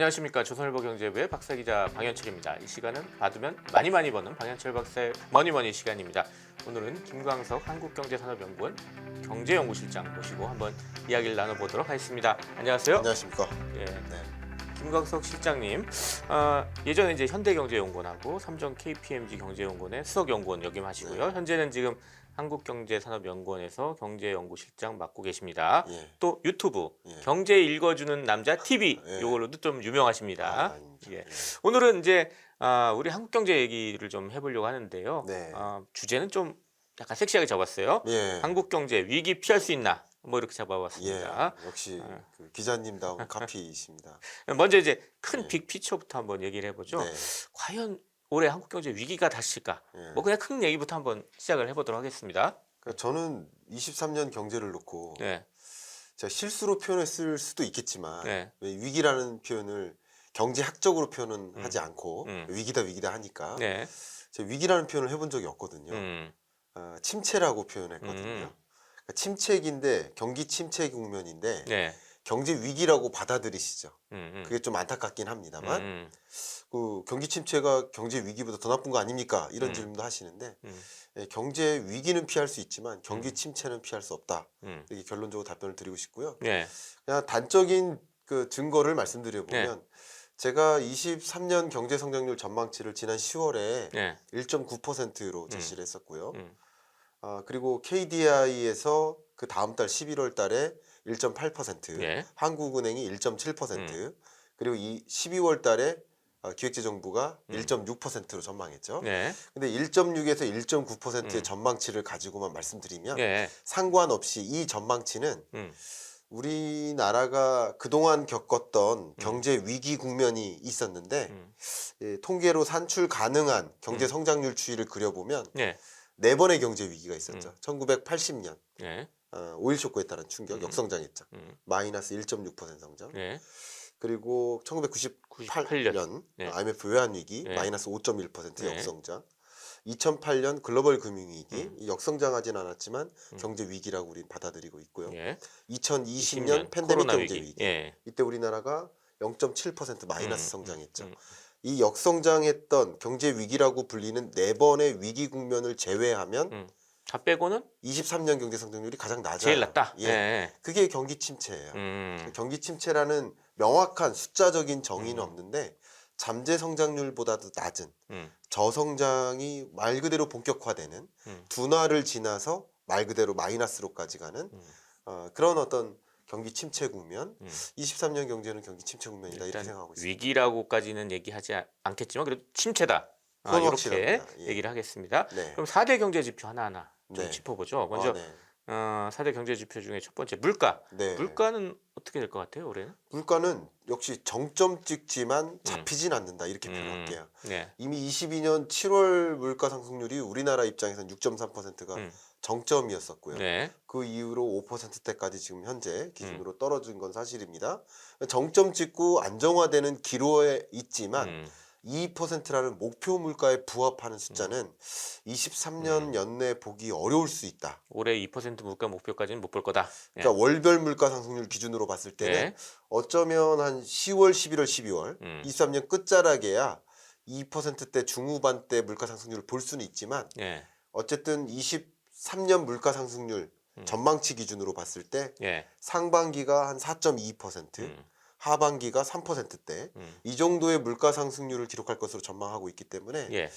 안녕하십니까. 조선일보 경제부의 박사기자 방현철입니다. 이 시간은 받으면 많이 버는 방현철 박사의 머니머니 시간입니다. 오늘은 김광석 한국경제산업연구원 경제연구실장 모시고 한번 이야기를 나눠보도록 하겠습니다. 안녕하세요. 안녕하십니까. 예, 네. 김광석 실장님, 예전에 이제 현대경제연구원하고 삼성 KPMG 경제연구원의 수석연구원 역임하시고요. 네. 현재는 지금 한국경제산업연구원에서 경제연구실장 맡고 계십니다. 예. 또 유튜브 예. 경제 읽어주는 남자 TV 예. 요걸로도 좀 유명하십니다. 아닙니다. 예. 예. 오늘은 이제 우리 한국경제 얘기를 좀 해보려고 하는데요. 네. 주제는 좀 약간 섹시하게 잡았어요. 예. 한국경제 위기 피할 수 있나? 뭐 이렇게 예. 잡아봤습니다. 역시 그 기자님다운 카피이십니다. 먼저 이제 큰 예. 빅피처부터 한번 얘기를 해보죠. 네. 과연 올해 한국경제 위기가 닥칠까? 예. 뭐 그냥 큰 얘기부터 한번 시작을 해보도록 하겠습니다. 그러니까 저는 23년 경제를 놓고 네. 제가 실수로 표현했을 수도 있겠지만 네. 왜 위기라는 표현을 경제학적으로 표현은 하지 않고 위기다 하니까 네. 제가 위기라는 표현을 해본 적이 없거든요. 침체라고 표현했거든요. 그러니까 침체기인데 경기 침체 국면인데 네. 경제 위기라고 받아들이시죠. 음. 그게 좀 안타깝긴 합니다만 음. 그 경기 침체가 경제 위기보다 더 나쁜 거 아닙니까? 이런 질문도 하시는데 예, 경제 위기는 피할 수 있지만 경기 침체는 피할 수 없다. 이렇게 결론적으로 답변을 드리고 싶고요. 네. 그냥 단적인 그 증거를 말씀드려 보면 제가 23년 경제 성장률 전망치를 지난 10월에 네. 1.9%로 제시를 했었고요. 음. 그리고 KDI에서 그 다음 달 11월 달에 1.8%, 예. 한국은행이 1.7%, 그리고 이 12월 달에 기획재정부가 1.6%로 전망했죠. 네. 근데 1.6에서 1.9%의 전망치를 가지고만 말씀드리면 예. 상관없이 이 전망치는 음. 우리나라가 그동안 겪었던 경제 위기 국면이 있었는데 예, 통계로 산출 가능한 경제 성장률 추이를 그려보면 네. 네 번의 경제 위기가 있었죠. 1980년 네. 오일 쇼크에 따른 충격, 역성장했죠. 마이너스 1.6% 성장. 네. 그리고 1998년 네. IMF 외환위기 네. 마이너스 5.1% 네. 역성장. 2008년 글로벌 금융위기 이 역성장하진 않았지만 경제 위기라고 우리는 받아들이고 있고요. 예. 2020년 팬데믹 코로나 경제 위기. 위기. 예. 이때 우리나라가 0.7% 마이너스 성장했죠. 이 역성장했던 경제 위기라고 불리는 네 번의 위기 국면을 제외하면 다 빼고는 23년 경제 성장률이 가장 낮아요. 제일 낮다. 예. 예. 그게 경기 침체예요. 음. 경기 침체라는 명확한 숫자적인 정의는 없는데 잠재 성장률보다도 낮은 저성장이 말 그대로 본격화되는 둔화를 지나서 말 그대로 마이너스로까지 가는 그런 어떤 경기 침체 국면. 23년 경제는 경기 침체 국면이다 이렇게 생각하고 있습니다. 위기라고까지는 얘기하지 않겠지만 그래도 침체다. 그건 이렇게 확실합니다. 예. 얘기를 하겠습니다. 네. 그럼 4대 경제 지표 하나하나 좀 네. 짚어보죠. 먼저 네. 4대 경제 지표 중에 첫 번째 물가. 네. 물가는 어떻게 될 것 같아요, 올해는? 물가는 역시 정점 찍지만 잡히진 않는다 이렇게 표현할게요. 네. 이미 22년 7월 물가 상승률이 우리나라 입장에서는 6.3%가 정점이었었고요. 네. 그 이후로 5%대까지 지금 현재 기준으로 떨어진 건 사실입니다. 정점 찍고 안정화되는 기로에 있지만 2%라는 목표 물가에 부합하는 숫자는 23년 연내 보기 어려울 수 있다. 올해 2% 물가 목표까지는 못 볼 거다. 예. 그러니까 월별 물가 상승률 기준으로 봤을 때는 네. 어쩌면 한 10월, 11월, 12월 23년 끝자락에야 2%대 중후반대 물가 상승률을 볼 수는 있지만 예. 어쨌든 23년 물가 상승률 전망치 기준으로 봤을 때 예. 상반기가 한 4.2%, 하반기가 3%대 이 정도의 물가 상승률을 기록할 것으로 전망하고 있기 때문에 예.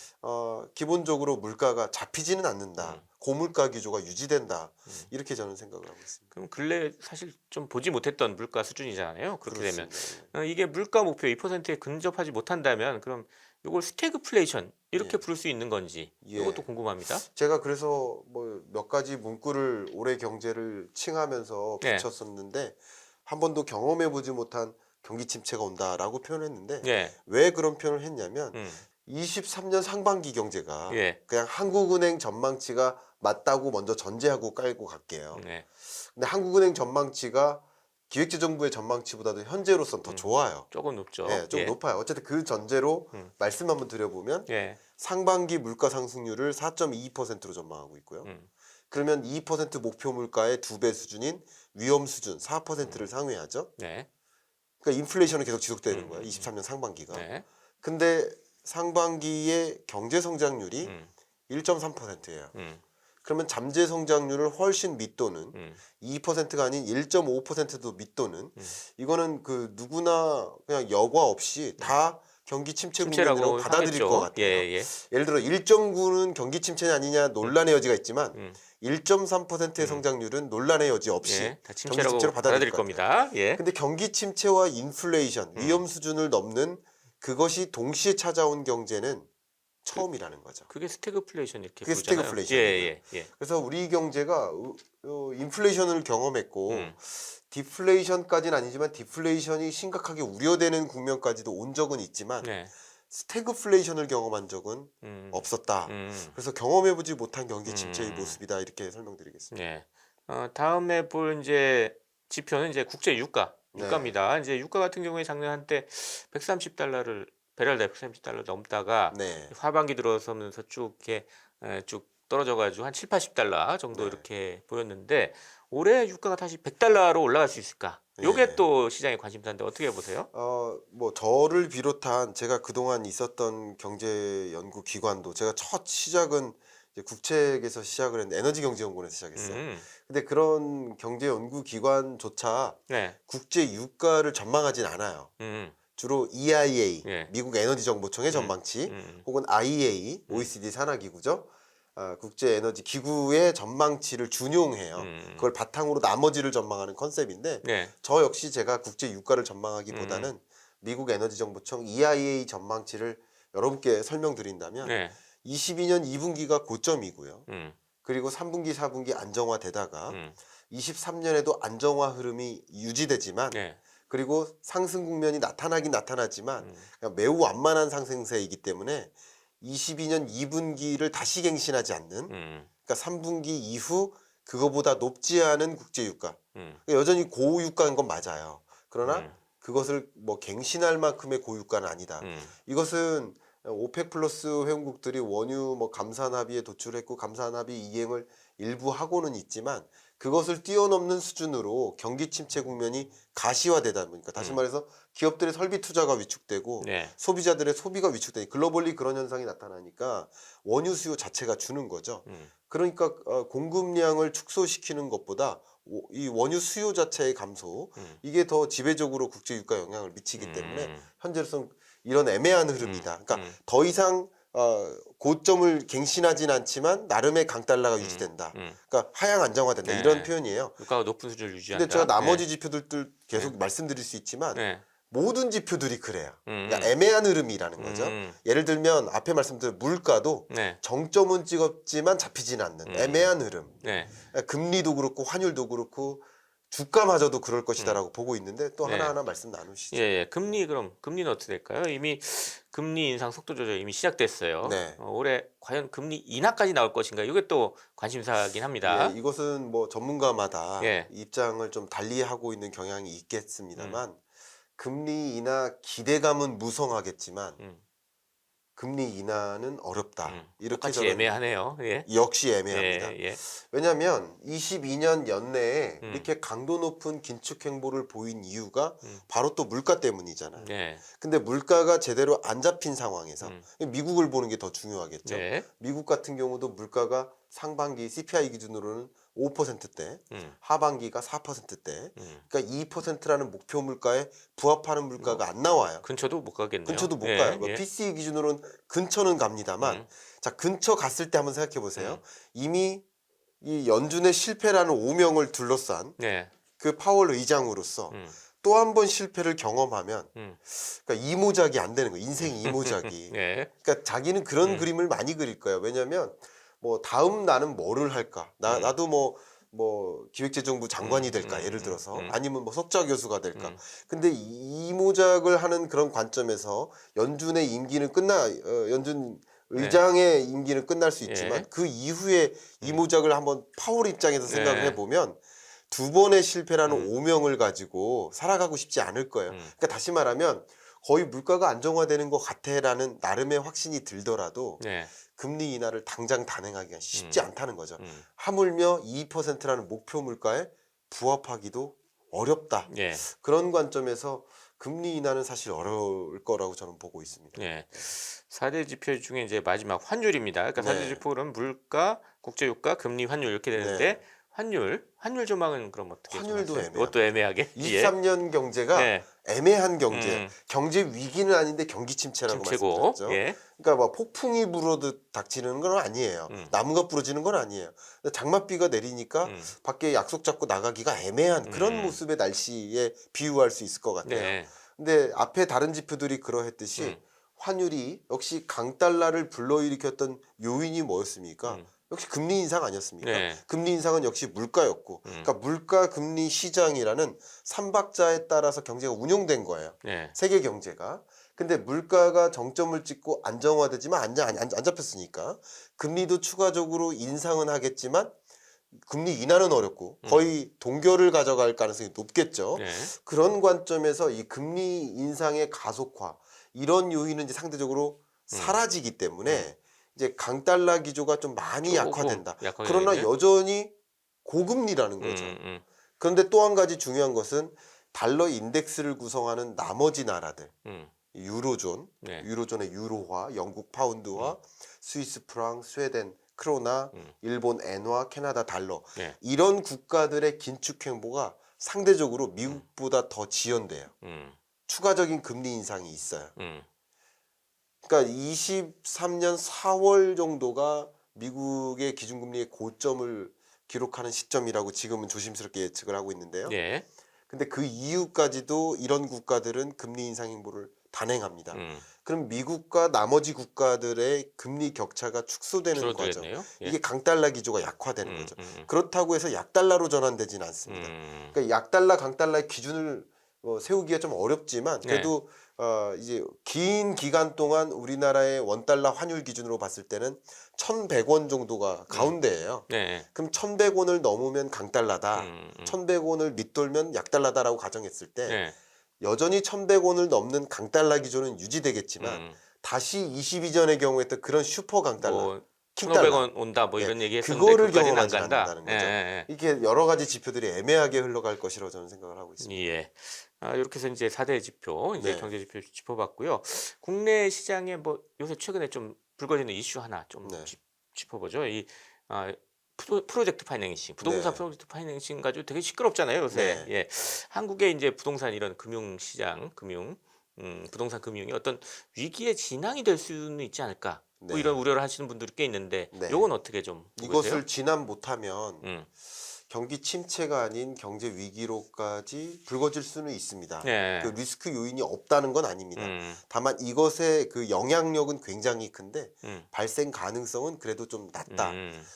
기본적으로 물가가 잡히지는 않는다. 고물가 기조가 유지된다. 이렇게 저는 생각을 하고 있습니다. 그럼 근래 사실 좀 보지 못했던 물가 수준이잖아요. 그렇게 되면 그렇습니다. 이게 물가 목표 2%에 근접하지 못한다면 그럼 이걸 스태그플레이션 이렇게 부를 수 있는 건지 예. 이것도 궁금합니다. 제가 그래서 뭐 몇 가지 문구를 올해 경제를 칭하면서 예. 붙였었는데 한 번도 경험해 보지 못한 경기 침체가 온다라고 표현했는데 예. 왜 그런 표현을 했냐면 23년 상반기 경제가 예. 그냥 한국은행 전망치가 맞다고 먼저 전제하고 깔고 갈게요. 네. 근데 한국은행 전망치가 기획재정부의 전망치보다도 현재로선 더 좋아요. 조금 높죠. 예, 좀 예. 높아요. 어쨌든 그 전제로 말씀 한번 드려보면 예. 상반기 물가 상승률을 4.2%로 전망하고 있고요. 그러면 2% 목표 물가의 2배 수준인 위험 수준 4%를 상회하죠. 네. 그러니까 인플레이션은 계속 지속되는 거야. 23년 상반기가. 네. 근데 상반기의 경제 성장률이 1.3%예요. 그러면 잠재 성장률을 훨씬 밑도는 2%가 아닌 1.5%도 밑도는 이거는 그 누구나 그냥 여과 없이 다 경기 침체 국면이라고 침체라고 받아들일 하겠죠. 것 같아요. 예, 예. 예를 들어 1.9는 경기 침체 아니냐 논란의 여지가 있지만 1.3%의 성장률은 논란의 여지 없이 예, 다 경기 침체라고 침체로 받아들일 받아들일 것 같아요. 겁니다. 예. 근데 경기 침체와 인플레이션, 위험 수준을 넘는 그것이 동시에 찾아온 경제는 처음이라는 거죠. 그게 스태그플레이션 이렇게 그게 부르잖아요. 스태그플레이션이에요. 예, 예, 예. 그래서 우리 경제가 인플레이션을 경험했고 음. 디플레이션까지는 아니지만 디플레이션이 심각하게 우려되는 국면까지도 온 적은 있지만 네. 스태그플레이션을 경험한 적은 없었다. 그래서 경험해보지 못한 경기 침체의 모습이다 이렇게 설명드리겠습니다. 네. 다음에 볼 이제 지표는 이제 국제 유가, 네. 유가입니다. 이제 유가 같은 경우에 작년 한때 130달러를 배럴당 130달러 넘다가 네. 하반기 들어서면서 쭉 이렇게 쭉 떨어져가지고 한 7, 80달러 정도 네. 이렇게 보였는데 올해 유가가 다시 100달러로 올라갈 수 있을까? 요게 네. 또 시장의 관심사인데 어떻게 보세요? 뭐 저를 비롯한 제가 그동안 있었던 경제 연구 기관도 제가 첫 시작은 이제 국책에서 시작을 했는데 에너지경제연구원에서 시작했어요. 근데 그런 경제 연구 기관조차 네. 국제 유가를 전망하진 않아요. 주로 EIA, 예. 미국 에너지정보청의 전망치, 음. 혹은 IEA, OECD 산하기구죠. 국제 에너지 기구의 전망치를 준용해요. 그걸 바탕으로 나머지를 전망하는 컨셉인데 네. 저 역시 제가 국제 유가를 전망하기보다는 미국 에너지정보청 EIA 전망치를 여러분께 설명드린다면 네. 22년 2분기가 고점이고요. 음. 그리고 3분기, 4분기 안정화되다가 음. 23년에도 안정화 흐름이 유지되지만 네. 그리고 상승 국면이 나타나긴 나타나지만 그냥 매우 완만한 상승세이기 때문에 22년 2분기를 다시 갱신하지 않는 그러니까 3분기 이후 그거보다 높지 않은 국제유가 그러니까 여전히 고유가인 건 맞아요. 그러나 그것을 뭐 갱신할 만큼의 고유가는 아니다. 이것은 오펙 플러스 회원국들이 원유 뭐 감산 합의에 도출했고 감산 합의 이행을 일부 하고는 있지만 그것을 뛰어넘는 수준으로 경기 침체 국면이 가시화되다 보니까 다시 말해서 기업들의 설비 투자가 위축되고 네. 소비자들의 소비가 위축되니 글로벌리 그런 현상이 나타나니까 원유 수요 자체가 주는 거죠. 그러니까 공급량을 축소시키는 것보다 이 원유 수요 자체의 감소 이게 더 지배적으로 국제 유가 영향을 미치기 때문에 현재로서는 이런 애매한 흐름이다. 그러니까 더 이상 고점을 갱신하진 않지만 나름의 강달러가 유지된다. 그러니까 하향 안정화된다. 네. 이런 표현이에요. 유가가 높은 수준을 유지한다. 근데 제가 나머지 지표들도 계속 말씀드릴 수 있지만 네. 모든 지표들이 그래요. 그러니까 애매한 흐름이라는 거죠. 예를 들면 앞에 말씀드린 물가도 네. 정점은 찍었지만 잡히진 않는 애매한 흐름. 네. 그러니까 금리도 그렇고 환율도 그렇고 주가마저도 그럴 것이다라고 보고 있는데 또 네. 하나하나 말씀 나누시죠. 예, 예. 그럼 금리는 어떻게 될까요? 이미 금리 인상 속도 조절 이미 시작됐어요. 네. 올해 과연 금리 인하까지 나올 것인가? 이게 또 관심사긴 합니다. 예, 이것은 뭐 전문가마다 예. 입장을 좀 달리하고 있는 경향이 있겠습니다만 금리 인하 기대감은 무성하겠지만 금리 인하는 어렵다. 이렇게 똑같이 저는 애매하네요. 예. 역시 애매합니다. 예, 예. 왜냐하면 22년 연내에 이렇게 강도 높은 긴축 행보를 보인 이유가 바로 또 물가 때문이잖아요. 네. 근데 물가가 제대로 안 잡힌 상황에서 미국을 보는 게 더 중요하겠죠. 네. 미국 같은 경우도 물가가 상반기 CPI 기준으로는 5%대, 하반기가 4%대. 그러니까 2%라는 목표 물가에 부합하는 물가가 안 나와요. 근처도 못 가겠네요. 근처도 못 예, 가요. 뭐 예. PCE 기준으로는 근처는 갑니다만, 자 근처 갔을 때 한번 생각해 보세요. 이미 이 연준의 실패라는 오명을 둘러싼 네. 그 파월 의장으로서 또 한 번 실패를 경험하면, 그러니까 이모작이 안 되는 거예요. 인생 이모작이. 예. 그러니까 자기는 그런 그림을 많이 그릴 거예요. 왜냐하면 뭐 다음 나는 뭐를 할까? 나도 뭐 기획재정부 장관이 될까? 예를 들어서 아니면 뭐 석좌 교수가 될까? 근데 이모작을 하는 그런 관점에서 연준의 임기는 연준 의장의 임기는 끝날 수 있지만 예. 그 이후에 이모작을 한번 파월 입장에서 생각을 네. 해보면 두 번의 실패라는 오명을 가지고 살아가고 싶지 않을 거예요. 그러니까 다시 말하면 거의 물가가 안정화되는 것 같아라는 나름의 확신이 들더라도 네. 금리 인하를 당장 단행하기가 쉽지 않다는 거죠. 하물며 2%라는 목표 물가에 부합하기도 어렵다. 예. 그런 관점에서 금리 인하는 사실 어려울 거라고 저는 보고 있습니다. 예. 4대 지표 중에 이제 마지막 환율입니다. 그러니까 4대 네. 지표는 물가, 국제유가, 금리, 환율 이렇게 되는데 네. 환율 조망은 그럼 어떻게 좀 환율도 하세요? 애매합니다. 그것도 애매하게? 예. 23년 경제가 예. 애매한 경제예요. 음. 경제 위기는 아닌데 경기 침체라고 침체고. 말씀드렸죠. 예. 그러니까 막 폭풍이 불어듯 닥치는 건 아니에요. 나무가 부러지는 건 아니에요. 근데 장맛비가 내리니까 음. 밖에 약속 잡고 나가기가 애매한 그런 모습의 날씨에 비유할 수 있을 것 같아요. 네. 근데 앞에 다른 지표들이 그러했듯이 음. 환율이 역시 강달러를 불러일으켰던 요인이 뭐였습니까? 역시 금리 인상 아니었습니까? 네. 금리 인상은 역시 물가였고, 그러니까 물가 금리 시장이라는 삼박자에 따라서 경제가 운용된 거예요. 네. 세계 경제가. 근데 물가가 정점을 찍고 안정화되지만 안 잡혔으니까 금리도 추가적으로 인상은 하겠지만 금리 인하는 어렵고 거의 동결을 가져갈 가능성이 높겠죠. 네. 그런 관점에서 이 금리 인상의 가속화 이런 요인은 이제 상대적으로 사라지기 때문에 이제 강달러 기조가 좀 많이 조금 약화된다. 약하게 그러나 되네. 여전히 고금리라는 거죠. 그런데 또 한 가지 중요한 것은 달러 인덱스를 구성하는 나머지 나라들, 유로존, 네. 유로존의 유로화, 영국 파운드화, 스위스 프랑, 스웨덴 크로나, 일본 엔화, 캐나다 달러 네. 이런 국가들의 긴축 행보가 상대적으로 미국보다 더 지연돼요. 추가적인 금리 인상이 있어요. 그러니까 23년 4월 정도가 미국의 기준금리의 고점을 기록하는 시점이라고 지금은 조심스럽게 예측을 하고 있는데요. 네. 근데 그 이후까지도 이런 국가들은 금리 인상 행보를 단행합니다. 그럼 미국과 나머지 국가들의 금리 격차가 축소되는 과정. 줄어들겠네요. 예. 이게 강달러 기조가 약화되는 거죠. 그렇다고 해서 약달러로 전환되지는 않습니다. 그러니까 약달러, 강달러의 기준을 세우기가 좀 어렵지만 그래도 이제 긴 기간 동안 우리나라의 원달러 환율 기준으로 봤을 때는 1,100원 정도가 가운데예요. 네. 그럼 1,100원을 넘으면 강달러다. 1,100원을 밑돌면 약달러다라고 가정했을 때 네. 여전히 1,100원을 넘는 강달러 기조는 유지되겠지만 다시 22전의 경우에 또 그런 슈퍼 강달러, 뭐 킹달러 1,500원 온다 뭐 이런 예, 얘기 했었는데 그거를 그까지는 안 경험하지 간다. 않는다는 거죠. 예. 이렇게 여러 가지 지표들이 애매하게 흘러갈 것이라고 저는 생각을 하고 있습니다. 예. 이렇게 해서 이제 4대 지표, 이제 네. 경제 지표 짚어봤고요. 국내 시장에 뭐 요새 최근에 좀 불거지는 이슈 하나 좀 네. 짚어보죠. 이 프로젝트 파이낸싱, 부동산 네. 프로젝트 파이낸싱 가지고 되게 시끄럽잖아요, 요새. 네. 예. 한국의 이제 부동산 이런 시장, 부동산 금융이 어떤 위기의 진앙이 될 수는 있지 않을까? 뭐 네. 이런 우려를 하시는 분들이 꽤 있는데, 네. 요건 어떻게 좀 보세요? 이것을 진압 못하면 음. 경기 침체가 아닌 경제 위기로까지 불거질 수는 있습니다. 네. 그 리스크 요인이 없다는 건 아닙니다. 다만 이것의 그 영향력은 굉장히 큰데 발생 가능성은 그래도 좀 낮다.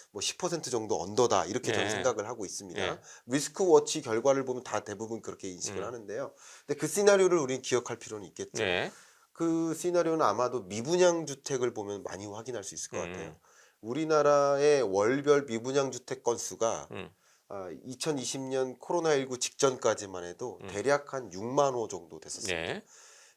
뭐 10% 정도 언더다 이렇게 저는 네. 생각을 하고 있습니다. 네. 리스크 워치 결과를 보면 다 대부분 그렇게 인식을 하는데요. 근데 그 시나리오를 우리는 기억할 필요는 있겠죠. 네. 그 시나리오는 아마도 미분양 주택을 보면 많이 확인할 수 있을 것 같아요. 우리나라의 월별 미분양 주택 건수가 2020년 코로나19 직전까지만 해도 대략 한 6만 호 정도 됐었습니다. 네.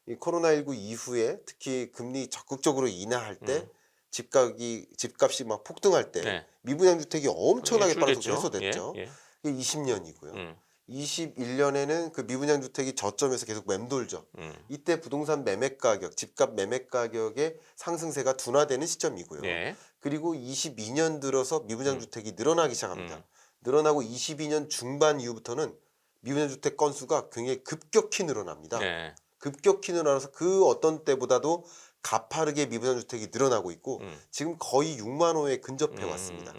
이 코로나19 이후에 특히 금리 적극적으로 인하할 때 집값이 막 폭등할 때 네. 미분양 주택이 엄청나게 빠른 줄겠죠. 속도로 해소됐죠. 예. 그게 20년이고요. 21년에는 그 미분양 주택이 저점에서 계속 맴돌죠. 이때 부동산 매매 가격, 집값 매매 가격의 상승세가 둔화되는 시점이고요. 네. 그리고 22년 들어서 미분양 주택이 늘어나기 시작합니다. 늘어나고 22년 중반 이후부터는 미분양 주택 건수가 굉장히 급격히 늘어납니다. 네. 급격히 늘어나서 그 어떤 때보다도 가파르게 미분양 주택이 늘어나고 있고 지금 거의 6만 호에 근접해 왔습니다.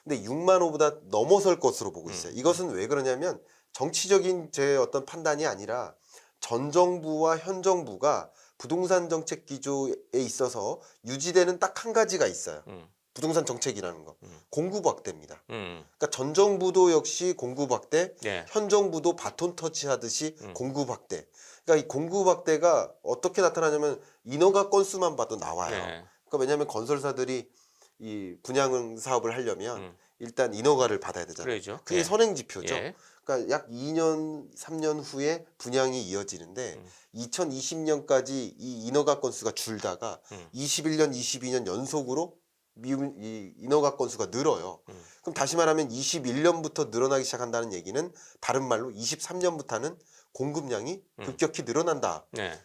근데 6만 호보다 넘어설 것으로 보고 있어요. 이것은 왜 그러냐면 정치적인 제 어떤 판단이 아니라 전 정부와 현 정부가 부동산 정책 기조에 있어서 유지되는 딱 한 가지가 있어요. 부동산 정책이라는 거. 공급 확대입니다. 그러니까 전 정부도 역시 공급 확대, 네. 현 정부도 바톤 터치하듯이 공급 확대. 그러니까 이 공급 확대가 어떻게 나타나냐면 인허가 건수만 봐도 나와요. 네. 그러니까 왜냐하면 건설사들이 이 분양 사업을 하려면 일단 인허가를 받아야 되잖아요. 그래야죠. 그게 예. 선행 지표죠. 예. 그러니까 약 2년, 3년 후에 분양이 이어지는데 2020년까지 이 인허가 건수가 줄다가 21년, 22년 연속으로 이 인허가 건수가 늘어요. 그럼 다시 말하면 21년부터 늘어나기 시작한다는 얘기는 다른 말로 23년부터는 공급량이 급격히 늘어난다. 네.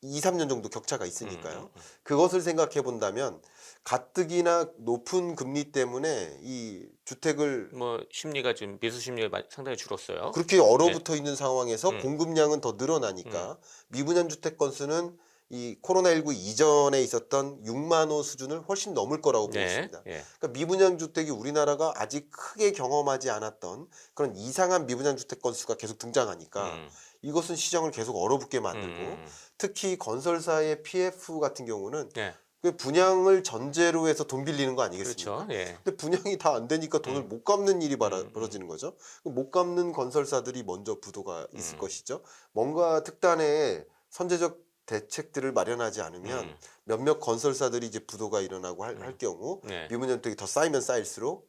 2, 3년 정도 격차가 있으니까요. 음. 그것을 생각해 본다면 가뜩이나 높은 금리 때문에 이 주택을 뭐 심리가 지금 미수 심리가 상당히 줄었어요. 그렇게 얼어붙어 있는 상황에서 음. 공급량은 더 늘어나니까 미분양 주택 건수는 이 코로나19 이전에 있었던 6만 호 수준을 훨씬 넘을 거라고 보고 네. 있습니다. 예. 그러니까 미분양 주택이 우리나라가 아직 크게 경험하지 않았던 그런 이상한 미분양 주택 건수가 계속 등장하니까 이것은 시장을 계속 얼어붙게 만들고 특히 건설사의 PF 같은 경우는 예. 그 분양을 전제로 해서 돈 빌리는 거 아니겠습니까? 그렇죠. 예. 근데 분양이 다 안 되니까 돈을 못 갚는 일이 벌어지는 거죠. 못 갚는 건설사들이 먼저 부도가 있을 것이죠. 뭔가 특단의 선제적 대책들을 마련하지 않으면 몇몇 건설사들이 이제 부도가 일어나고 할 경우 네. 미분양 주택이 더 쌓이면 쌓일수록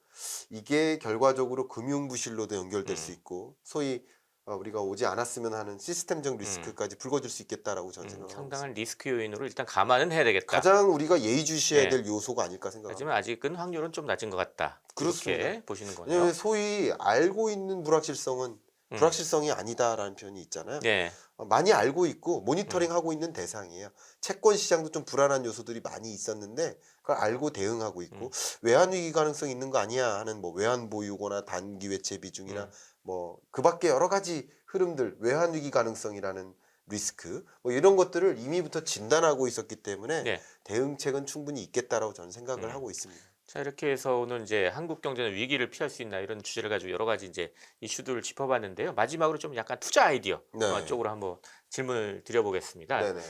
이게 결과적으로 금융부실로도 연결될 수 있고 소위 우리가 오지 않았으면 하는 시스템적 리스크까지 불거질 수 있겠다라고 저는 생각합니다. 상당한 리스크 요인으로 일단 감안은 해야 되겠다. 가장 우리가 예의주시해야 네. 될 요소가 아닐까 생각합니다. 하지만 아직은 확률은 좀 낮은 것 같다. 그렇습니다. 이렇게 보시는 거네요. 왜냐하면 소위 알고 있는 불확실성은 불확실성이 아니다라는 표현이 있잖아요. 네. 많이 알고 있고 모니터링하고 있는 대상이에요. 채권 시장도 좀 불안한 요소들이 많이 있었는데 그걸 알고 대응하고 있고 외환 위기 가능성이 있는 거 아니야 하는 뭐 외환 보유고나 단기 외채 비중이나 뭐 그밖에 여러 가지 흐름들 외환 위기 가능성이라는 리스크 뭐 이런 것들을 이미부터 진단하고 있었기 때문에 네. 대응책은 충분히 있겠다라고 저는 생각을 하고 있습니다. 자, 이렇게 해서 오늘 이제 한국 경제는 위기를 피할 수 있나 이런 주제를 가지고 여러 가지 이제 이슈들을 짚어봤는데요. 마지막으로 좀 약간 투자 아이디어 네. 쪽으로 한번 질문을 드려보겠습니다. 네네.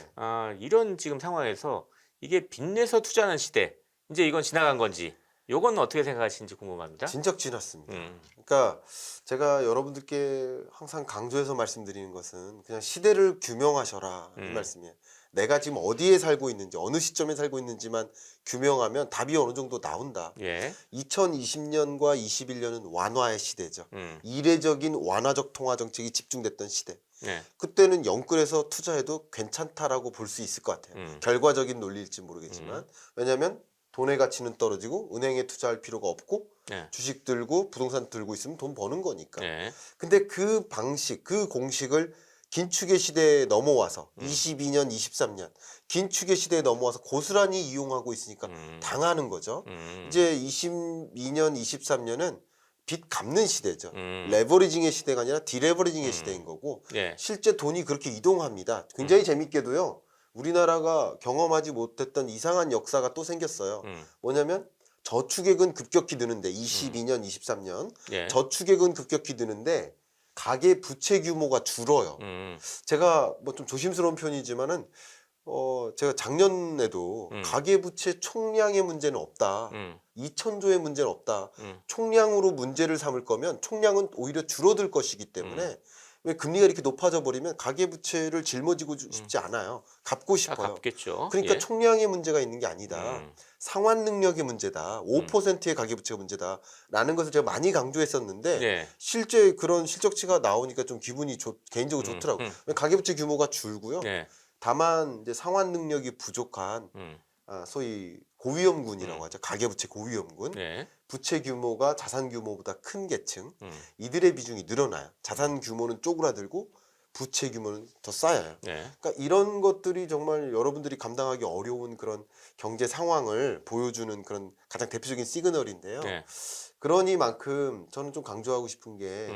이런 지금 상황에서 이게 빚내서 투자하는 시대, 이제 이건 지나간 건지, 요건 어떻게 생각하시는지 궁금합니다. 진작 지났습니다. 그러니까 제가 여러분들께 항상 강조해서 말씀드리는 것은 그냥 시대를 규명하셔라 이 말씀이에요. 내가 지금 어디에 살고 있는지 어느 시점에 살고 있는지만 규명하면 답이 어느 정도 나온다. 예. 2020년과 21년은 완화의 시대죠. 이례적인 완화적 통화 정책이 집중됐던 시대. 네. 그때는 영끌에서 투자해도 괜찮다라고 볼 수 있을 것 같아요. 결과적인 논리일지 모르겠지만 왜냐하면 돈의 가치는 떨어지고 은행에 투자할 필요가 없고 네. 주식 들고 부동산 들고 있으면 돈 버는 거니까. 네. 근데 그 방식, 그 공식을 긴축의 시대에 넘어와서 22년, 23년 긴축의 시대에 넘어와서 고스란히 이용하고 있으니까 당하는 거죠. 이제 22년, 23년은 빚 갚는 시대죠. 레버리징의 시대가 아니라 디레버리징의 시대인 거고 네. 실제 돈이 그렇게 이동합니다. 굉장히 재밌게도요. 우리나라가 경험하지 못했던 이상한 역사가 또 생겼어요. 뭐냐면 저축액은 급격히 느는데 22년, 23년 예. 저축액은 급격히 느는데 가계 부채 규모가 줄어요. 제가 뭐 좀 조심스러운 편이지만은 제가 작년에도 가계 부채 총량의 문제는 없다. 2,000조의 문제는 없다. 총량으로 문제를 삼을 거면 총량은 오히려 줄어들 것이기 때문에 왜 금리가 이렇게 높아져 버리면 가계 부채를 짊어지고 싶지 않아요. 갚고 다 싶어요. 갚겠죠. 그러니까 예. 총량의 문제가 있는 게 아니다. 상환 능력의 문제다. 5%의 가계 부채가 문제다라는 것을 제가 많이 강조했었는데 예. 실제 그런 실적치가 나오니까 좀 기분이 개인적으로 좋더라고요. 가계 부채 규모가 줄고요. 예. 다만 이제 상환 능력이 부족한 소위 고위험군이라고 하죠. 가계부채 고위험군. 네. 부채 규모가 자산 규모보다 큰 계층. 이들의 비중이 늘어나요. 자산 규모는 쪼그라들고 부채 규모는 더 쌓여요. 네. 그러니까 이런 것들이 정말 여러분들이 감당하기 어려운 그런 경제 상황을 보여주는 그런 가장 대표적인 시그널인데요. 네. 그러니만큼 저는 좀 강조하고 싶은 게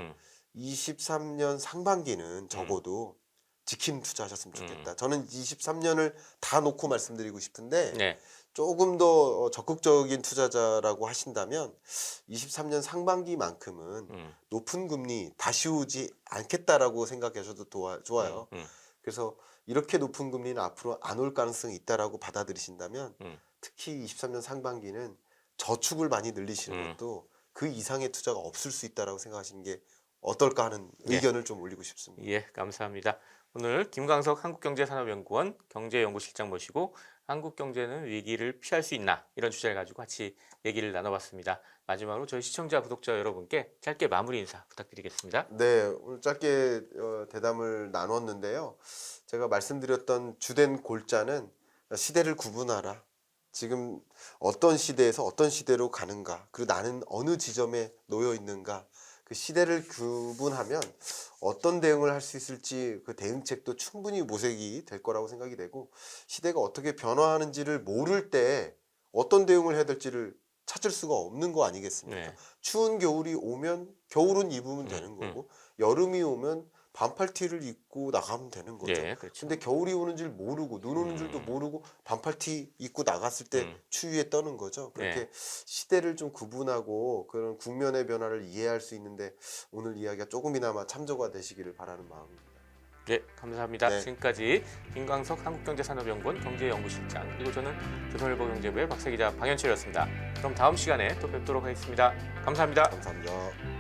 23년 상반기는 적어도 지킴 투자하셨으면 좋겠다. 저는 23년을 다 놓고 말씀드리고 싶은데 네. 조금 더 적극적인 투자자라고 하신다면 23년 상반기만큼은 높은 금리 다시 오지 않겠다라고 생각하셔도 좋아요. 그래서 이렇게 높은 금리는 앞으로 안 올 가능성이 있다라고 받아들이신다면 특히 23년 상반기는 저축을 많이 늘리시는 것도 그 이상의 투자가 없을 수 있다라고 생각하시는 게 어떨까 하는 의견을 좀 올리고 싶습니다. 예, 감사합니다. 오늘 김광석 한국경제산업연구원 경제연구실장 모시고 한국 경제는 위기를 피할 수 있나 이런 주제를 가지고 같이 얘기를 나눠봤습니다. 마지막으로 저희 시청자, 구독자 여러분께 짧게 마무리 인사 부탁드리겠습니다. 네, 오늘 짧게 대담을 나눴는데요. 제가 말씀드렸던 주된 골자는 시대를 구분하라. 지금 어떤 시대에서 어떤 시대로 가는가, 그리고 나는 어느 지점에 놓여 있는가, 그 시대를 구분하면 어떤 대응을 할 수 있을지 그 대응책도 충분히 모색이 될 거라고 생각이 되고, 시대가 어떻게 변화하는지를 모를 때 어떤 대응을 해야 될지를 찾을 수가 없는 거 아니겠습니까? 네. 추운 겨울이 오면 겨울은 입으면 되는 거고, 여름이 오면 반팔티를 입고 나가면 되는 거죠. 예, 그렇죠. 근데 겨울이 오는 줄 모르고 눈 오는 줄도 모르고 반팔티 입고 나갔을 때 추위에 떠는 거죠. 그렇게 네. 시대를 좀 구분하고 그런 국면의 변화를 이해할 수 있는데 오늘 이야기가 조금이나마 참조가 되시기를 바라는 마음입니다. 네, 감사합니다. 네. 지금까지 김광석 한국경제산업연구원 경제연구실장, 그리고 저는 조선일보 경제부의 박세기자 방현철이었습니다. 그럼 다음 시간에 또 뵙도록 하겠습니다. 감사합니다. 감사합니다.